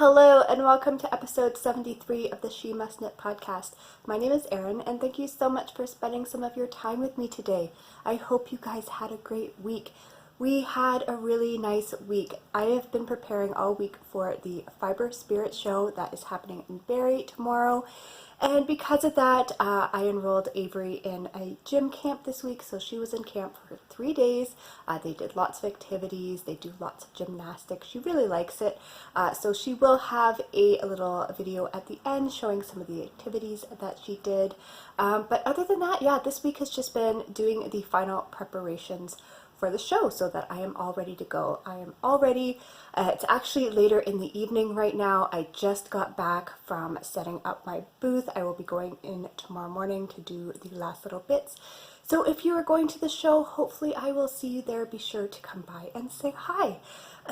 Hello and welcome to episode 73 of the She Must Knit podcast. My name is Erin and thank you so much for spending some of your time with me today. I hope you guys had a great week. We had a really nice week. I have been preparing all week for the Fiber Spirit show that is happening in Barrie tomorrow. And because of that, I enrolled Avery in a gym camp this week. So she was in camp for 3 days. They did lots of activities. They do lots of gymnastics. She really likes it. So she will have a little video at the end showing some of the activities that she did. But other than that, yeah, this week has just been doing the final preparations for the show so that I am all ready to go. I am all ready. It's actually later in the evening right now. I just got back from setting up my booth. I will be going in tomorrow morning to do the last little bits. So if you are going to the show, hopefully I will see you there. Be sure to come by and say hi.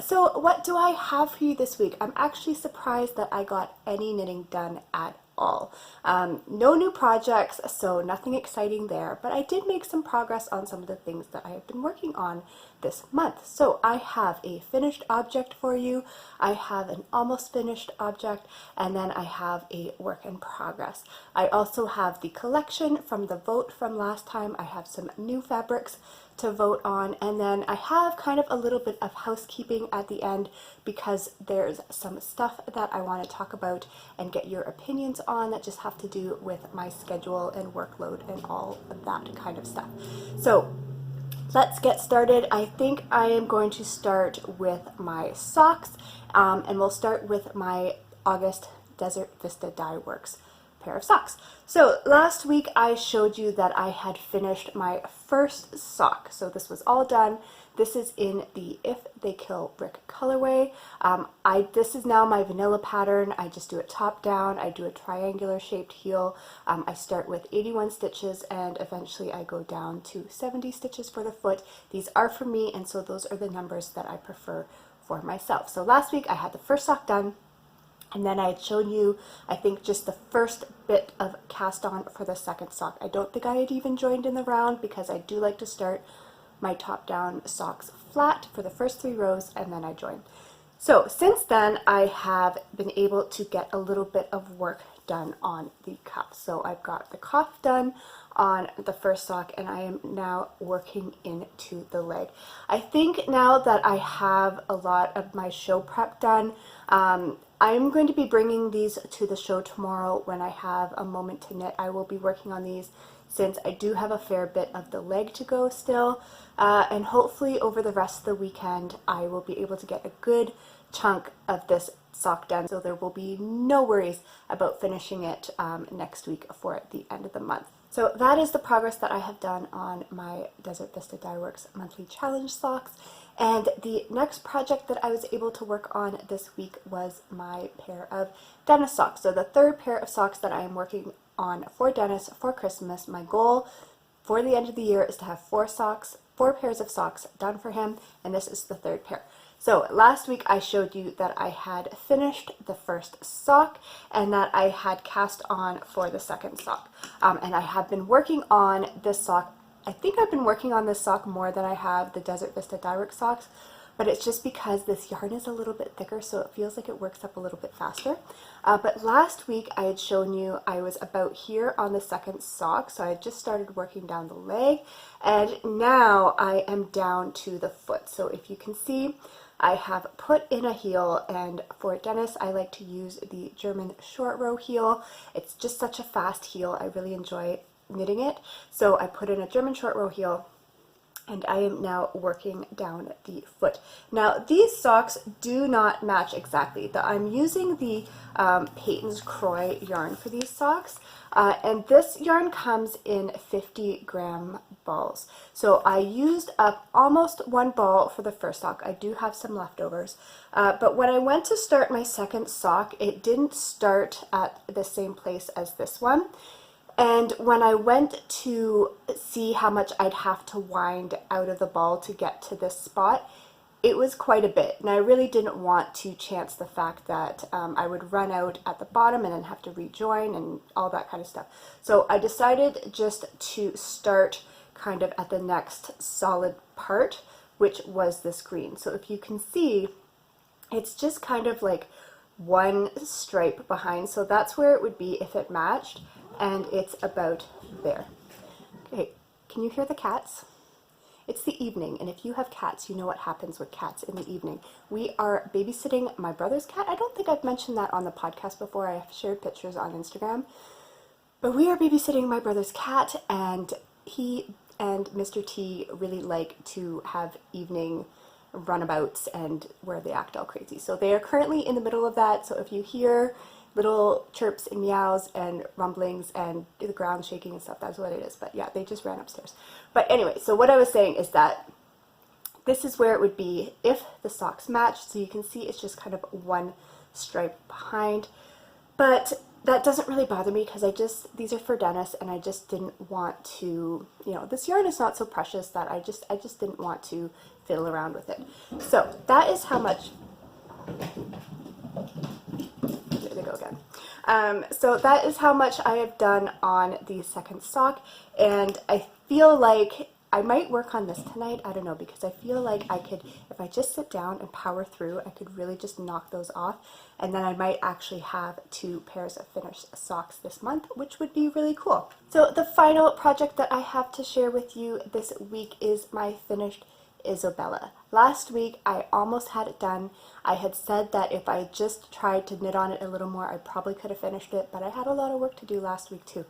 So what do I have for you this week? I'm actually surprised that I got any knitting done at all. No new projects, so nothing exciting there, but I did make some progress on some of the things that I have been working on this month. So I have a finished object for you, I have an almost finished object, and then I have a work in progress. I also have the collection from the vote from last time. I have some new fabrics to vote on, and then I have kind of a little bit of housekeeping at the end because there's some stuff that I want to talk about and get your opinions on that just have to do with my schedule and workload and all of that kind of stuff. So let's get started. I think I am going to start with my socks, and we'll start with my August Desert Vista Dye Works pair of socks. So last week I showed you that I had finished my first sock. So this was all done. This is in the If They Kill Brick colorway. This is now my vanilla pattern. I just do it top down. I do a triangular shaped heel. I start with 81 stitches and eventually I go down to 70 stitches for the foot. These are for me, and so those are the numbers that I prefer for myself. So last week I had the first sock done. And then I had shown you, I think, just the first bit of cast on for the second sock. I don't think I had even joined in the round because I do like to start my top down socks flat for the first 3 rows and then I join. So since then I have been able to get a little bit of work done on the cuff. So I've got the cuff done on the first sock and I am now working into the leg. I think now that I have a lot of my show prep done, I'm going to be bringing these to the show tomorrow when I have a moment to knit. I will be working on these since I do have a fair bit of the leg to go still, and hopefully over the rest of the weekend I will be able to get a good chunk of this sock done, so there will be no worries about finishing it next week for the end of the month. So that is the progress that I have done on my Desert Vista Dye Works monthly challenge socks. And the next project that I was able to work on this week was my pair of Dennis socks. So the third pair of socks that I am working on for Dennis for Christmas. My goal for the end of the year is to have 4 pairs of socks done for him, and this is the third pair. So last week I showed you that I had finished the first sock and that I had cast on for the second sock. And I have been working on this sock. I think I've been working on this sock more than I have the Desert Vista Dye Works socks, but it's just because this yarn is a little bit thicker, so it feels like it works up a little bit faster. But last week I had shown you I was about here on the second sock, so I had just started working down the leg, and now I am down to the foot. So if you can see, I have put in a heel, and for Dennis I like to use the German short row heel. It's just such a fast heel. I really enjoy knitting it. So I put in a German short row heel and I am now working down the foot. Now these socks do not match exactly. I'm using the Peyton's Croy yarn for these socks, and this yarn comes in 50-gram balls. So I used up almost 1 ball for the first sock. I do have some leftovers, but when I went to start my second sock, it didn't start at the same place as this one. And when I went to see how much I'd have to wind out of the ball to get to this spot, it was quite a bit. And I really didn't want to chance the fact that I would run out at the bottom and then have to rejoin and all that kind of stuff. So I decided just to start kind of at the next solid part, which was this green. So if you can see, it's just kind of like one stripe behind, so that's where it would be if it matched, and it's about there. Okay, can you hear the cats? It's the evening, and if you have cats, you know what happens with cats in the evening. We are babysitting my brother's cat. I don't think I've mentioned that on the podcast before. I have shared pictures on Instagram. But we are babysitting my brother's cat, and he and Mr. T really like to have evening runabouts and where they act all crazy. So they are currently in the middle of that, so if you hear little chirps and meows and rumblings and the ground shaking and stuff, that's what it is. But yeah, they just ran upstairs. But anyway, so what I was saying is that this is where it would be if the socks matched. So you can see it's just kind of one stripe behind. But that doesn't really bother me because these are for Dennis, and I just didn't want to, this yarn is not so precious that I just didn't want to fiddle around with it. So that is how much, there they go again. So that is how much I have done on the second sock, and I feel like I might work on this tonight, I don't know, because I feel like I could, if I just sit down and power through, I could really just knock those off, and then I might actually have 2 pairs of finished socks this month, which would be really cool. So the final project that I have to share with you this week is my finished Isabella. Last week I almost had it done. I had said that if I just tried to knit on it a little more, I probably could have finished it, but I had a lot of work to do last week too.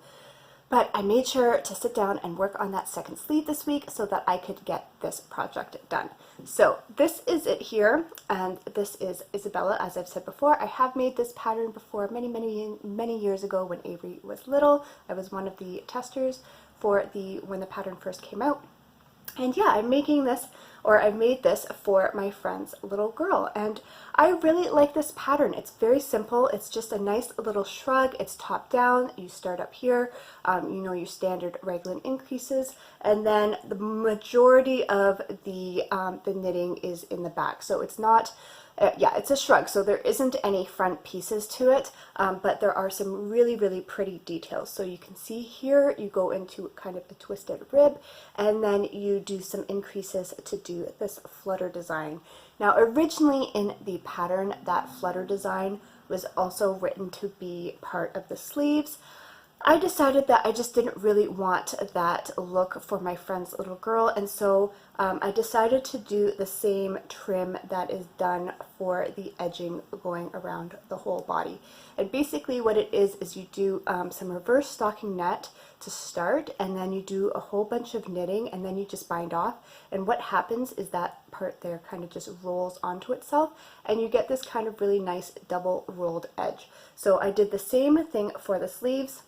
But I made sure to sit down and work on that second sleeve this week so that I could get this project done. So this is it here, and this is Isabella, as I've said before. I have made this pattern before many years ago when Avery was little. I was one of the testers for when the pattern first came out. And yeah, I'm making this, or I made this for my friend's little girl, and I really like this pattern. It's very simple. It's just a nice little shrug. It's top down. You start up here, your standard raglan increases, and then the majority of the knitting is in the back. So it's not, it's a shrug, so there isn't any front pieces to it, but there are some really, really pretty details. So you can see here, you go into kind of a twisted rib, and then you do some increases to do this flutter design. Now, originally in the pattern, that flutter design was also written to be part of the sleeves. I decided that I just didn't really want that look for my friend's little girl, and so I decided to do the same trim that is done for the edging going around the whole body. And basically what it is you do some reverse stocking net to start, and then you do a whole bunch of knitting, and then you just bind off, and what happens is that part there kind of just rolls onto itself, and you get this kind of really nice double rolled edge. So I did the same thing for the sleeves.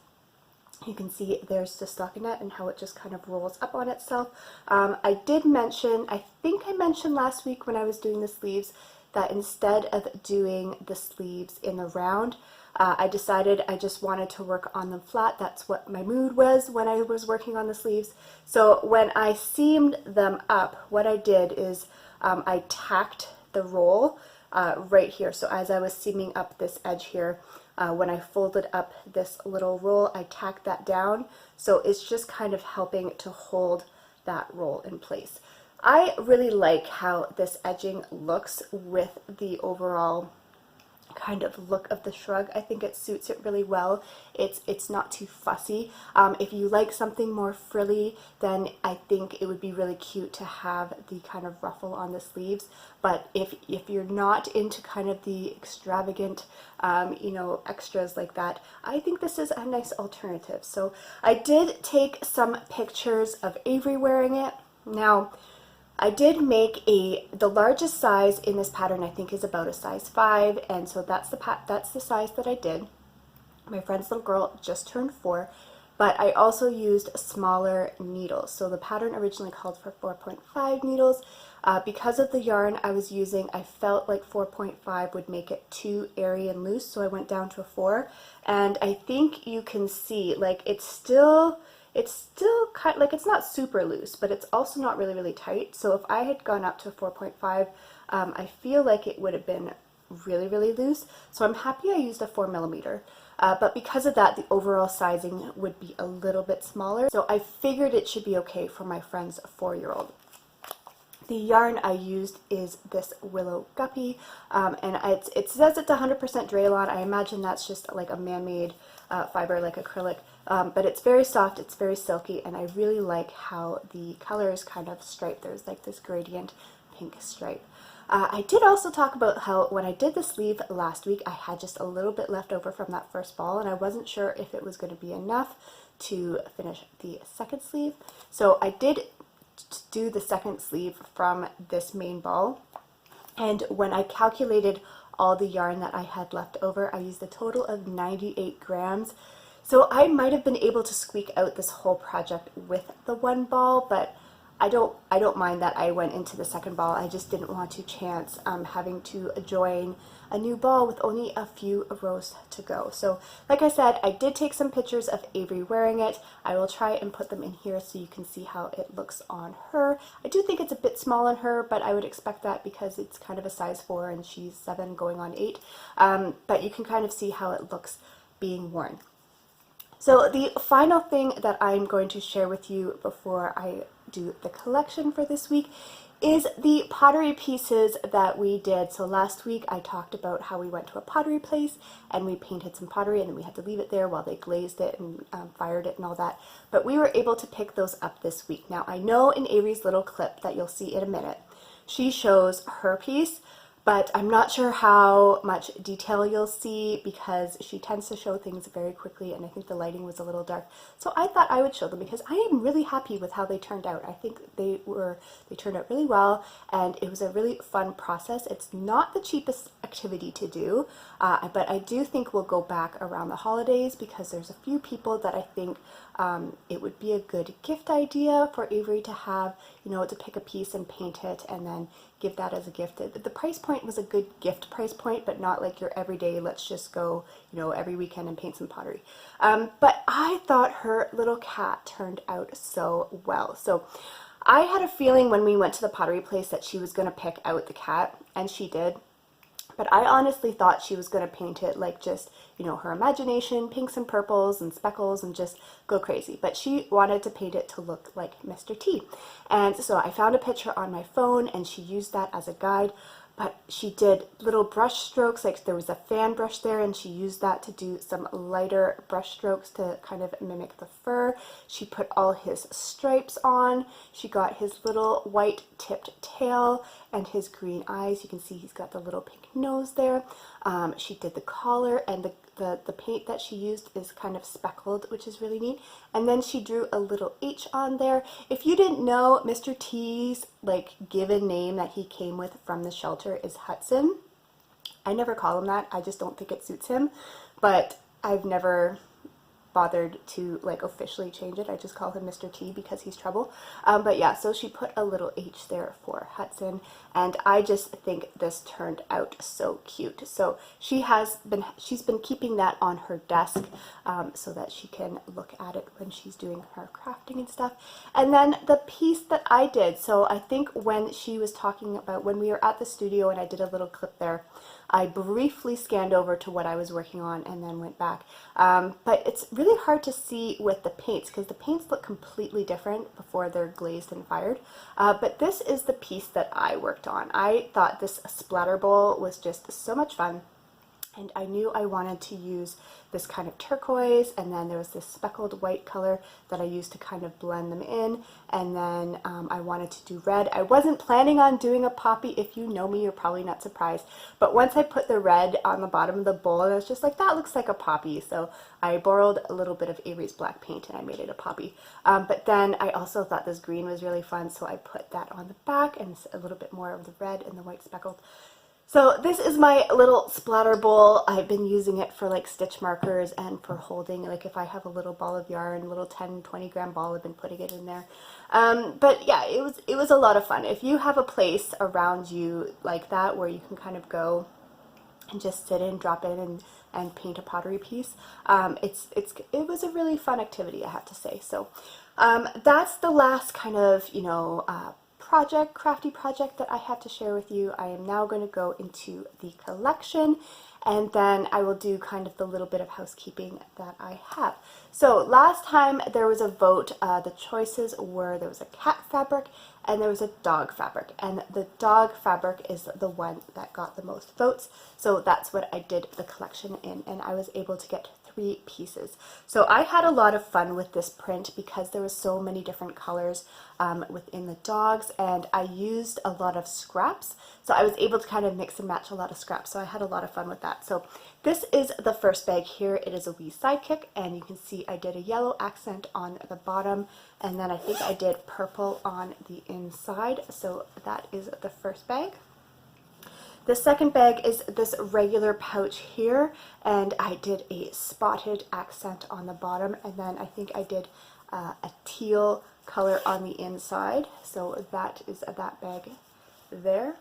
You can see there's the stockinette and how it just kind of rolls up on itself. I did mention, I think I mentioned last week when I was doing the sleeves, that instead of doing the sleeves in the round, I decided I just wanted to work on them flat. That's what my mood was when I was working on the sleeves. So when I seamed them up, what I did is I tacked the roll right here. So as I was seaming up this edge here, when I folded up this little roll, I tacked that down, so it's just kind of helping to hold that roll in place. I really like how this edging looks with the overall kind of look of the shrug. I think it suits it really well. It's not too fussy. If you like something more frilly, then I think it would be really cute to have the kind of ruffle on the sleeves. But if you're not into kind of the extravagant, extras like that, I think this is a nice alternative. So I did take some pictures of Avery wearing it. Now, I did make the largest size in this pattern, I think, is about a size 5, and so that's the size that I did. My friend's little girl just turned 4, but I also used smaller needles. So the pattern originally called for 4.5 needles. Because of the yarn I was using, I felt like 4.5 would make it too airy and loose, so I went down to a 4, and I think you can see, like, it's still kind of, like, it's not super loose, but it's also not really, really tight. So if I had gone up to 4.5, I feel like it would have been really, really loose. So I'm happy I used a 4mm. But because of that, the overall sizing would be a little bit smaller. So I figured it should be okay for my friend's 4-year-old. The yarn I used is this Willow Guppy, and it says it's 100% Draylon. I imagine that's just like a man-made fiber, like acrylic, but it's very soft, it's very silky, and I really like how the colors kind of stripe. There's like this gradient pink stripe. I did also talk about how when I did the sleeve last week, I had just a little bit left over from that first ball, and I wasn't sure if it was going to be enough to finish the second sleeve. So I did do the second sleeve from this main ball, and when I calculated all the yarn that I had left over, I used a total of 98 grams. So I might have been able to squeak out this whole project with the one ball, but I don't mind that I went into the second ball. I just didn't want to chance having to join a new ball with only a few rows to go. So like I said, I did take some pictures of Avery wearing it. I will try and put them in here so you can see how it looks on her. I do think it's a bit small on her, but I would expect that because it's kind of a size 4 and she's 7 going on 8. But you can kind of see how it looks being worn. So the final thing that I'm going to share with you before I do the collection for this week is the pottery pieces that we did. So last week I talked about how we went to a pottery place and we painted some pottery and then we had to leave it there while they glazed it and fired it and all that. But we were able to pick those up this week. Now I know in Avery's little clip that you'll see in a minute, she shows her piece, but I'm not sure how much detail you'll see because she tends to show things very quickly, and I think the lighting was a little dark. So I thought I would show them because I am really happy with how they turned out. I think they turned out really well, and it was a really fun process. It's not the cheapest activity to do, but I do think we'll go back around the holidays because there's a few people that I think it would be a good gift idea for Avery to have, you know, to pick a piece and paint it and then give that as a gift. The price point was a good gift price point, but not like your everyday, let's just go, you know, every weekend and paint some pottery. But I thought her little cat turned out so well. So I had a feeling when we went to the pottery place that she was going to pick out the cat, and she did. But I honestly thought she was going to paint it like just, you know, her imagination, pinks and purples and speckles and just go crazy. But she wanted to paint it to look like Mr. T. And so I found a picture on my phone and she used that as a guide. But she did little brush strokes, like there was a fan brush there, and she used that to do some lighter brush strokes to kind of mimic the fur. She put all his stripes on. She got his little white tipped tail and his green eyes. You can see he's got the little pink nose there. She did the collar, and the paint that she used is kind of speckled, which is really neat. And then she drew a little H on there. If you didn't know, Mr. T's like given name that he came with from the shelter is Hudson. I never call him that. I just don't think it suits him, but I've never bothered to like officially change it. I just call him Mr. T because he's trouble. But yeah, so she put a little H there for Hudson, and I just think this turned out so cute. So she's been keeping that on her desk so that she can look at it when she's doing her crafting and stuff. And then the piece that I did, so I think when she was talking about when we were at the studio and I did a little clip there, I briefly scanned over to what I was working on and then went back. But it's really hard to see with the paints because the paints look completely different before they're glazed and fired. But this is the piece that I worked on. I thought this Splatter Bowl was just so much fun. And I knew I wanted to use this kind of turquoise, and then there was this speckled white color that I used to kind of blend them in, and then I wanted to do red. I wasn't planning on doing a poppy. If you know me, you're probably not surprised, but once I put the red on the bottom of the bowl, I was just like, that looks like a poppy, so I borrowed a little bit of Avery's black paint and I made it a poppy. But then I also thought this green was really fun, so I put that on the back and a little bit more of the red and the white speckled. So this is my little splatter bowl. I've been using it for like stitch markers and for holding, like if I have a little ball of yarn, little 10-20 gram ball, I've been putting it in there. But yeah, it was a lot of fun. If you have a place around you like that where you can kind of go and just sit in, drop in and paint a pottery piece, it was a really fun activity, I have to say. So that's the last kind of, crafty project that I have to share with you. I am now going to go into the collection, and then I will do kind of the little bit of housekeeping that I have. So last time there was a vote. The choices were, there was a cat fabric and there was a dog fabric, and the dog fabric is the one that got the most votes. So that's what I did the collection in, and I was able to get 3 pieces. So I had a lot of fun with this print because there was so many different colors within the dogs, and I used a lot of scraps. So I was able to kind of mix and match a lot of scraps. So I had a lot of fun with that. So this is the first bag here. It is a wee sidekick, and you can see I did a yellow accent on the bottom, and then I think I did purple on the inside. So that is the first bag. The second bag is this regular pouch here, and I did a spotted accent on the bottom, and then I think I did a teal color on the inside. So that is that bag there.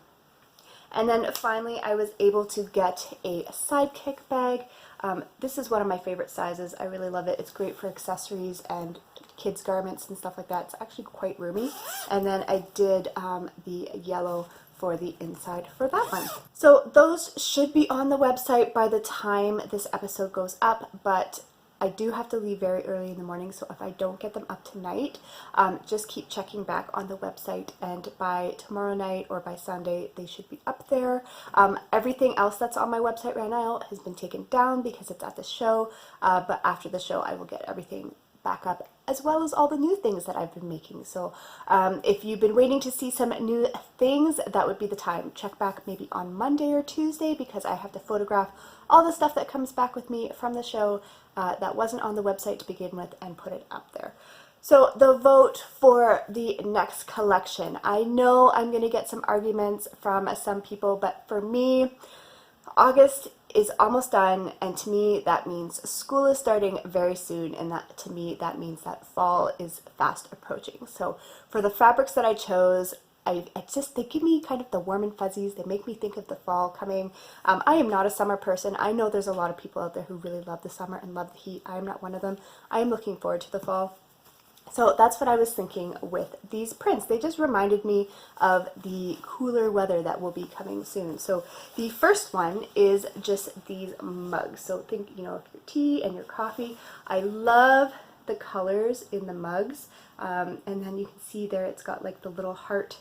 And then finally I was able to get a sidekick bag. This is one of my favorite sizes. I really love it. It's great for accessories and kids garments and stuff like that. It's actually quite roomy. And then I did the yellow for the inside for that one. So those should be on the website by the time this episode goes up, but I do have to leave very early in the morning, so if I don't get them up tonight, just keep checking back on the website, and by tomorrow night or by Sunday they should be up there. Everything else that's on my website right now has been taken down because it's at the show, but after the show I will get everything back up, as well as all the new things that I've been making. So if you've been waiting to see some new things, that would be the time. Check back maybe on Monday or Tuesday, because I have to photograph all the stuff that comes back with me from the show that wasn't on the website to begin with and put it up there. So the vote for the next collection. I know I'm going to get some arguments from some people, but for me, August is almost done, and to me that means school is starting very soon, and that to me that means that fall is fast approaching. So for the fabrics that I chose, they give me kind of the warm and fuzzies. They make me think of the fall coming. I am not a summer person. I know there's a lot of people out there who really love the summer and love the heat. I am not one of them. I am looking forward to the fall. So that's what I was thinking with these prints. They just reminded me of the cooler weather that will be coming soon. So the first one is just these mugs. So think, of your tea and your coffee. I love the colors in the mugs. And then you can see there it's got like the little heart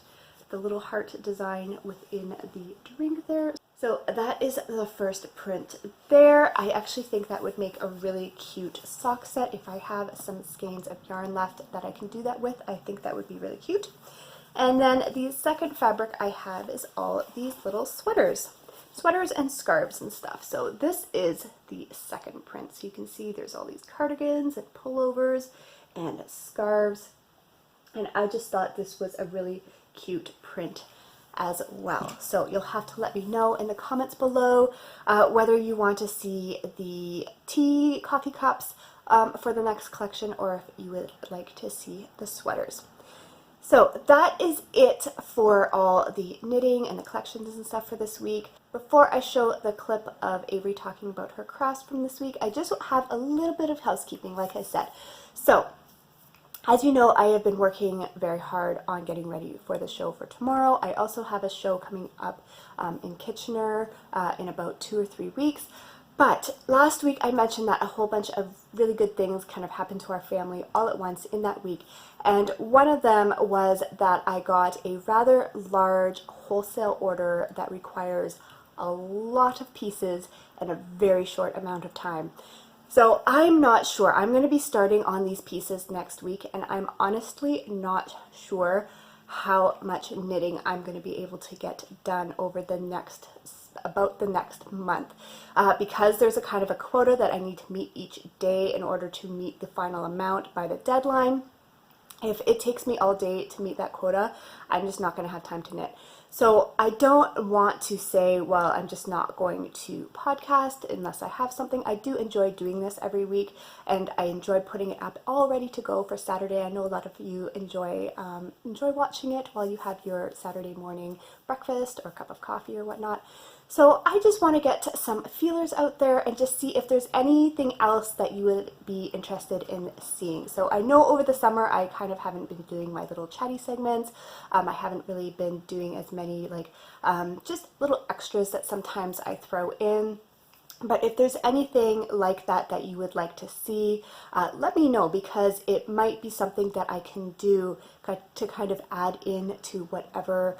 design within the drink there. So that is the first print there. I actually think that would make a really cute sock set. If I have some skeins of yarn left that I can do that with, I think that would be really cute. And then the second fabric I have is all these little sweaters and scarves and stuff. So this is the second print. So you can see there's all these cardigans and pullovers and scarves. And I just thought this was a really cute print as well. So you'll have to let me know in the comments below whether you want to see the coffee cups for the next collection, or if you would like to see the sweaters. So that is it for all the knitting and the collections and stuff for this week. Before I show the clip of Avery talking about her crafts from this week, I just have a little bit of housekeeping, like I said. So as you know, I have been working very hard on getting ready for the show for tomorrow. I also have a show coming up in Kitchener in about 2 or 3 weeks. But last week I mentioned that a whole bunch of really good things kind of happened to our family all at once in that week. And one of them was that I got a rather large wholesale order that requires a lot of pieces in a very short amount of time. So I'm not sure. I'm going to be starting on these pieces next week, and I'm honestly not sure how much knitting I'm going to be able to get done over the next month, because there's a kind of a quota that I need to meet each day in order to meet the final amount by the deadline. If it takes me all day to meet that quota, I'm just not going to have time to knit. So I don't want to say, well, I'm just not going to podcast unless I have something. I do enjoy doing this every week, and I enjoy putting it up all ready to go for Saturday. I know a lot of you enjoy watching it while you have your Saturday morning breakfast or cup of coffee or whatnot. So I just want to get some feelers out there and just see if there's anything else that you would be interested in seeing. So I know over the summer I kind of haven't been doing my little chatty segments. I haven't really been doing as many like just little extras that sometimes I throw in. But if there's anything like that that you would like to see, let me know, because it might be something that I can do to kind of add in to whatever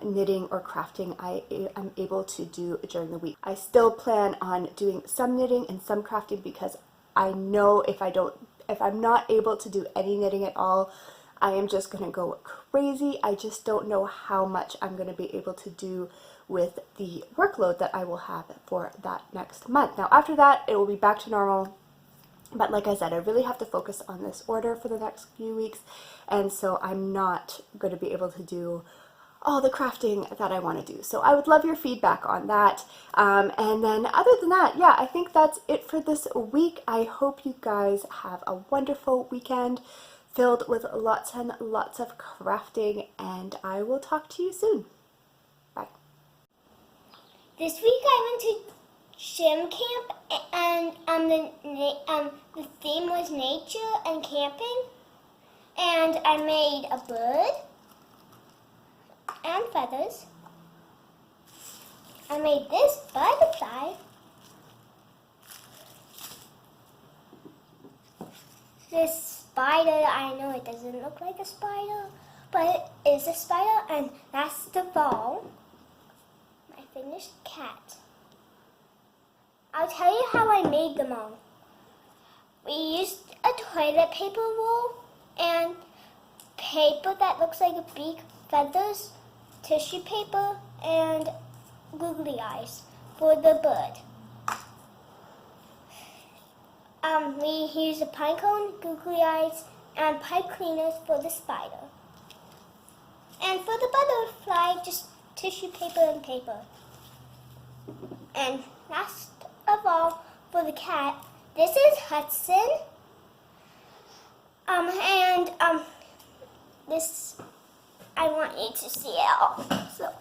knitting or crafting I am able to do during the week. I still plan on doing some knitting and some crafting, because I know if I'm not able to do any knitting at all, I am just going to go crazy. I just don't know how much I'm going to be able to do with the workload that I will have for that next month. Now after that, it will be back to normal. But like I said, I really have to focus on this order for the next few weeks, and so I'm not going to be able to do all the crafting that I want to do. So I would love your feedback on that. And then other than that, yeah, I think that's it for this week. I hope you guys have a wonderful weekend filled with lots and lots of crafting, and I will talk to you soon. Bye. This week I went to gym camp, and the theme was nature and camping, and I made a bird and feathers. I made this butterfly. This spider, I know it doesn't look like a spider, but it is a spider, and that's the ball. My finished cat. I'll tell you how I made them all. We used a toilet paper roll and paper that looks like a beak, feathers, tissue paper, and googly eyes for the bird. We used a pine cone, googly eyes, and pipe cleaners for the spider. And for the butterfly, just tissue paper and paper. And last of all, for the cat, this is Hudson. This, I want you to see it all. So,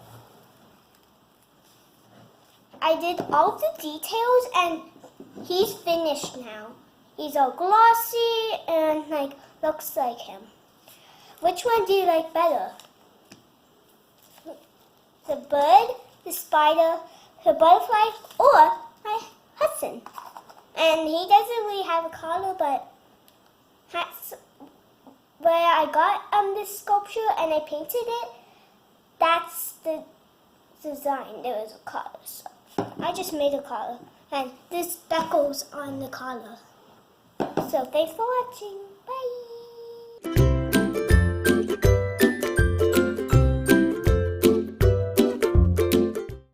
I did all the details, and he's finished now. He's all glossy and like looks like him. Which one do you like better? The bird, the spider, the butterfly, or my Hudson? And he doesn't really have a collar, but that's where I got this sculpture and I painted it. That's the design. There was a collar, so I just made a collar, and this speckles on the collar. So thanks for watching.